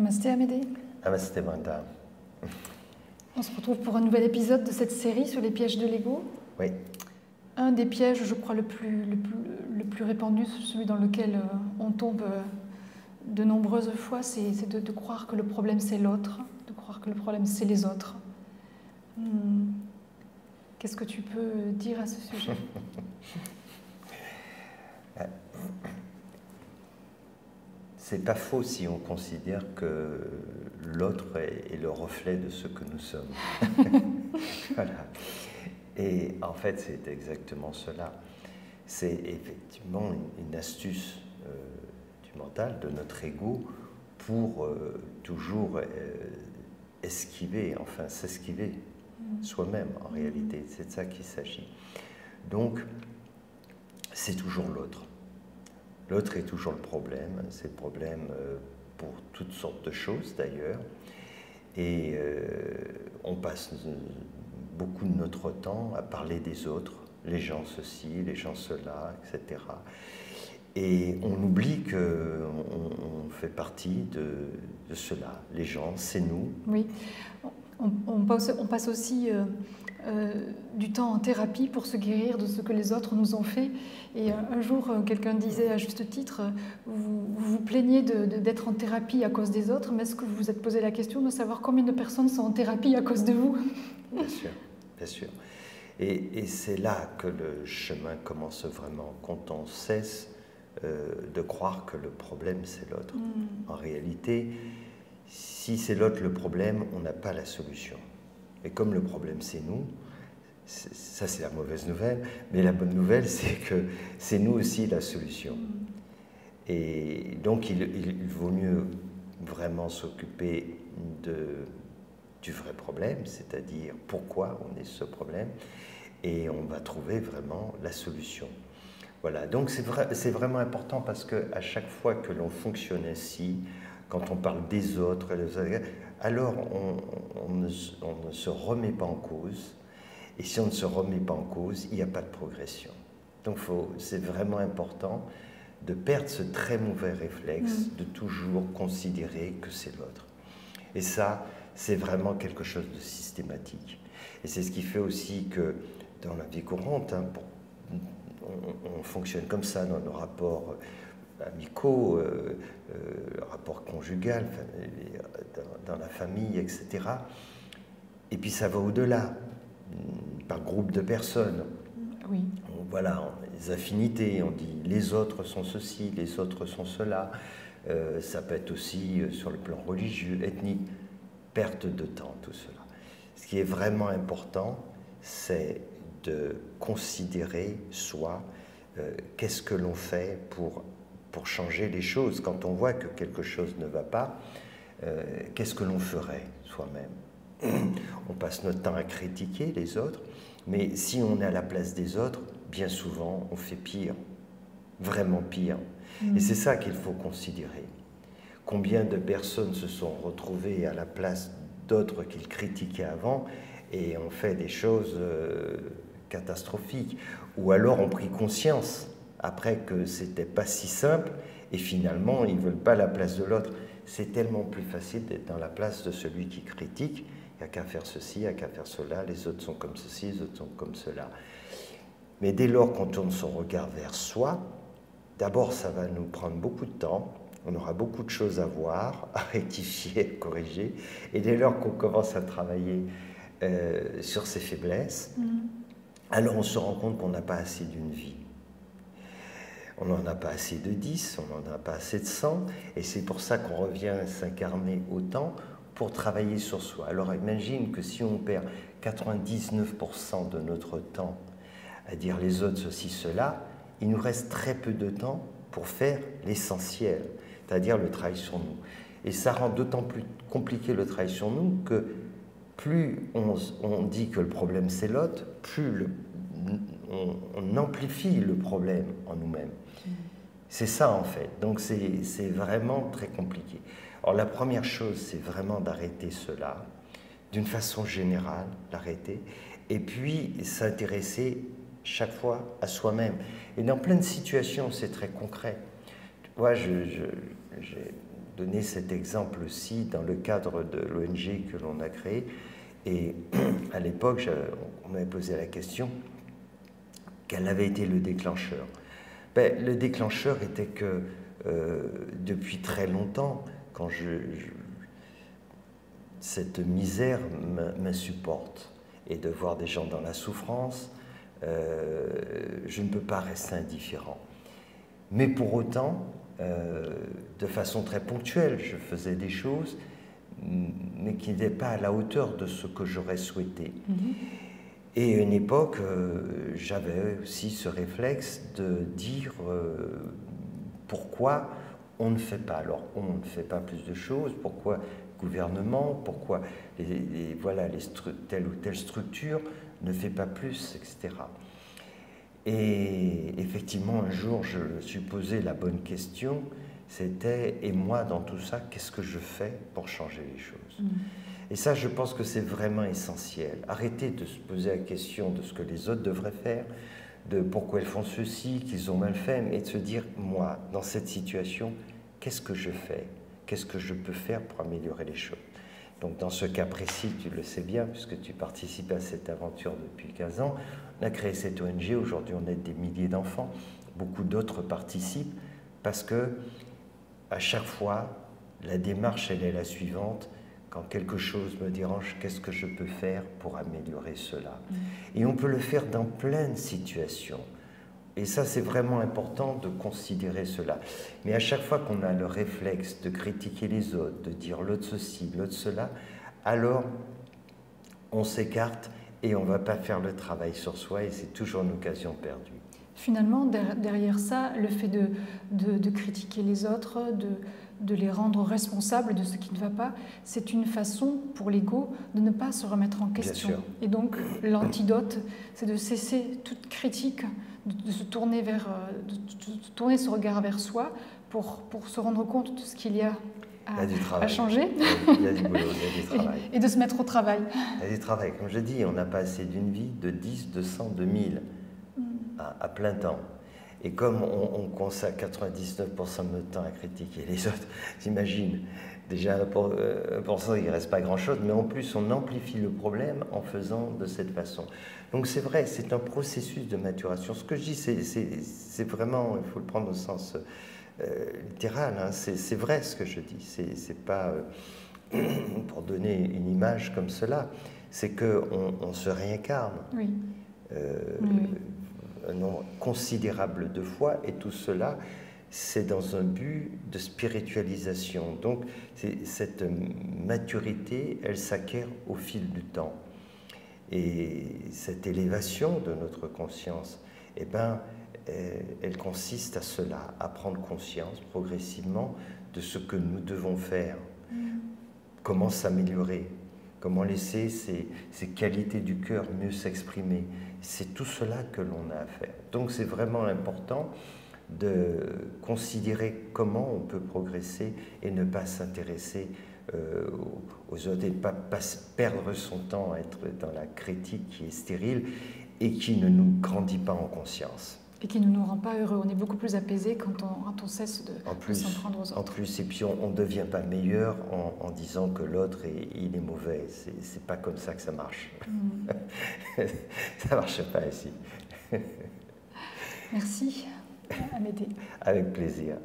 Namasté Amédée. Namasté Brenda. On se retrouve pour un nouvel épisode de cette série sur les pièges de l'ego. Oui. Un des pièges, je crois, le plus répandu, celui dans lequel on tombe de nombreuses fois, c'est de croire que le problème c'est l'autre, de croire que le problème c'est les autres. Qu'est-ce que tu peux dire à ce sujet? C'est pas faux si on considère que l'autre est le reflet de ce que nous sommes. Voilà. Et en fait, c'est exactement cela. C'est effectivement une astuce du mental, de notre ego, pour toujours esquiver, enfin s'esquiver soi-même en réalité. C'est de ça qu'il s'agit. Donc, c'est toujours l'autre. L'autre est toujours le problème. C'est le problème pour toutes sortes de choses d'ailleurs. Et on passe beaucoup de notre temps à parler des autres, les gens ceci, les gens cela, etc. Et on oublie qu'on fait partie de cela. Les gens, c'est nous. Oui, on passe aussi du temps en thérapie pour se guérir de ce que les autres nous ont fait. Et un jour, quelqu'un disait à juste titre, vous vous plaignez d'être en thérapie à cause des autres, mais est-ce que vous vous êtes posé la question de savoir combien de personnes sont en thérapie à cause de vous? Bien sûr, bien sûr. Et c'est là que le chemin commence vraiment, quand on cesse de croire que le problème c'est l'autre. En réalité, si c'est l'autre le problème, on n'a pas la solution. Et comme le problème c'est nous, ça c'est la mauvaise nouvelle, mais la bonne nouvelle c'est que c'est nous aussi la solution. Et donc il vaut mieux vraiment s'occuper du vrai problème, c'est-à-dire pourquoi on est ce problème, et on va trouver vraiment la solution. Voilà, donc c'est vraiment important parce qu'à chaque fois que l'on fonctionne ainsi, quand on parle des autres, alors on ne se remet pas en cause, et si on ne se remet pas en cause, il n'y a pas de progression. Donc c'est vraiment important de perdre ce très mauvais réflexe de toujours considérer que c'est l'autre. Et ça, c'est vraiment quelque chose de systématique. Et c'est ce qui fait aussi que dans la vie courante, on fonctionne comme ça dans nos rapports amicaux, rapports conjugaux, dans la famille, etc. Et puis ça va au-delà, par groupe de personnes. Oui. Voilà, les affinités, on dit les autres sont ceci, les autres sont cela. Ça peut être aussi sur le plan religieux, ethnique, perte de temps, tout cela. Ce qui est vraiment important, c'est de considérer soi, qu'est-ce que l'on fait pour changer les choses. Quand on voit que quelque chose ne va pas, qu'est-ce que l'on ferait soi-même? On passe notre temps à critiquer les autres, mais si on est à la place des autres, bien souvent, on fait pire, vraiment pire. Et c'est ça qu'il faut considérer. Combien de personnes se sont retrouvées à la place d'autres qu'ils critiquaient avant et ont fait des choses catastrophiques, ou alors ont pris conscience après que c'était pas si simple et finalement ils veulent pas la place de l'autre. C'est tellement plus facile d'être dans la place de celui qui critique. Il n'y a qu'à faire ceci, il n'y a qu'à faire cela, les autres sont comme ceci, les autres sont comme cela. Mais dès lors qu'on tourne son regard vers soi, d'abord ça va nous prendre beaucoup de temps, on aura beaucoup de choses à voir, à rectifier, à corriger, et dès lors qu'on commence à travailler sur ses faiblesses, alors on se rend compte qu'on n'a pas assez d'une vie. On n'en a pas assez de 10, on n'en a pas assez de 100, et c'est pour ça qu'on revient s'incarner autant pour travailler sur soi. Alors imagine que si on perd 99% de notre temps à dire les autres ceci, cela, il nous reste très peu de temps pour faire l'essentiel, c'est-à-dire le travail sur nous. Et ça rend d'autant plus compliqué le travail sur nous que plus on dit que le problème c'est l'autre, plus on amplifie le problème en nous-mêmes. C'est ça en fait, donc c'est vraiment très compliqué. Alors la première chose, c'est vraiment d'arrêter cela, d'une façon générale, l'arrêter, et puis s'intéresser chaque fois à soi-même. Et dans plein de situations, c'est très concret. Moi, j'ai donné cet exemple-ci dans le cadre de l'ONG que l'on a créée. Et à l'époque, on m'avait posé la question, quel avait été le déclencheur? Ben, le déclencheur était que depuis très longtemps, quand cette misère m'insupporte, et de voir des gens dans la souffrance, je ne peux pas rester indifférent. Mais pour autant, de façon très ponctuelle, je faisais des choses, mais qui n'étaient pas à la hauteur de ce que j'aurais souhaité. Et à une époque, j'avais aussi ce réflexe de dire pourquoi on ne fait pas. Alors, on ne fait pas plus de choses, pourquoi le gouvernement, pourquoi telle ou telle structure ne fait pas plus, etc. Et effectivement, un jour, je me suis posé la bonne question, c'était « et moi, dans tout ça, qu'est-ce que je fais pour changer les choses ?» Et ça, je pense que c'est vraiment essentiel. Arrêter de se poser la question de ce que les autres devraient faire, de pourquoi ils font ceci, qu'ils ont mal fait, mais de se dire « moi, dans cette situation, qu'est-ce que je fais? Qu'est-ce que je peux faire pour améliorer les choses ?» Donc dans ce cas précis, tu le sais bien, puisque tu participes à cette aventure depuis 15 ans, on a créé cette ONG, aujourd'hui on aide des milliers d'enfants, beaucoup d'autres participent, parce que à chaque fois, la démarche, elle est la suivante, quand quelque chose me dérange, qu'est-ce que je peux faire pour améliorer cela? Et on peut le faire dans plein de situations. Et ça, c'est vraiment important de considérer cela. Mais à chaque fois qu'on a le réflexe de critiquer les autres, de dire l'autre ceci, l'autre cela, alors on s'écarte et on ne va pas faire le travail sur soi et c'est toujours une occasion perdue. Finalement, derrière ça, le fait de critiquer les autres, de les rendre responsables de ce qui ne va pas, c'est une façon pour l'ego de ne pas se remettre en question. Et donc, l'antidote, c'est de cesser toute critique, de se tourner de tourner ce regard vers soi pour se rendre compte de ce qu'il y a à changer. Il y a du boulot, il y a du travail. Et de se mettre au travail. Il y a du travail. Comme je dis, on n'a pas assez d'une vie de 10, de 100, de 1000 à plein temps. Et comme on consacre 99% de notre temps à critiquer les autres, t'imagines, déjà 1%, il ne reste pas grand-chose, mais en plus on amplifie le problème en faisant de cette façon. Donc c'est vrai, c'est un processus de maturation. Ce que je dis, c'est vraiment, il faut le prendre au sens littéral, hein. C'est vrai ce que je dis, c'est pas pour donner une image comme cela, c'est qu'on se réincarne. Oui. Un nombre considérable de fois, et tout cela, c'est dans un but de spiritualisation. Donc, cette maturité, elle s'acquiert au fil du temps. Et cette élévation de notre conscience, eh ben, elle consiste à cela, à prendre conscience progressivement de ce que nous devons faire, comment s'améliorer, comment laisser ces qualités du cœur mieux s'exprimer. C'est tout cela que l'on a à faire. Donc c'est vraiment important de considérer comment on peut progresser et ne pas s'intéresser aux autres et ne pas perdre son temps à être dans la critique qui est stérile et qui ne nous grandit pas en conscience. Et qui ne nous rend pas heureux. On est beaucoup plus apaisé quand on cesse de s'en prendre aux autres. En plus, et puis on ne devient pas meilleur en disant que l'autre il est mauvais. C'est pas comme ça que ça marche. Ça ne marche pas ici. Merci, Amédée. Avec plaisir.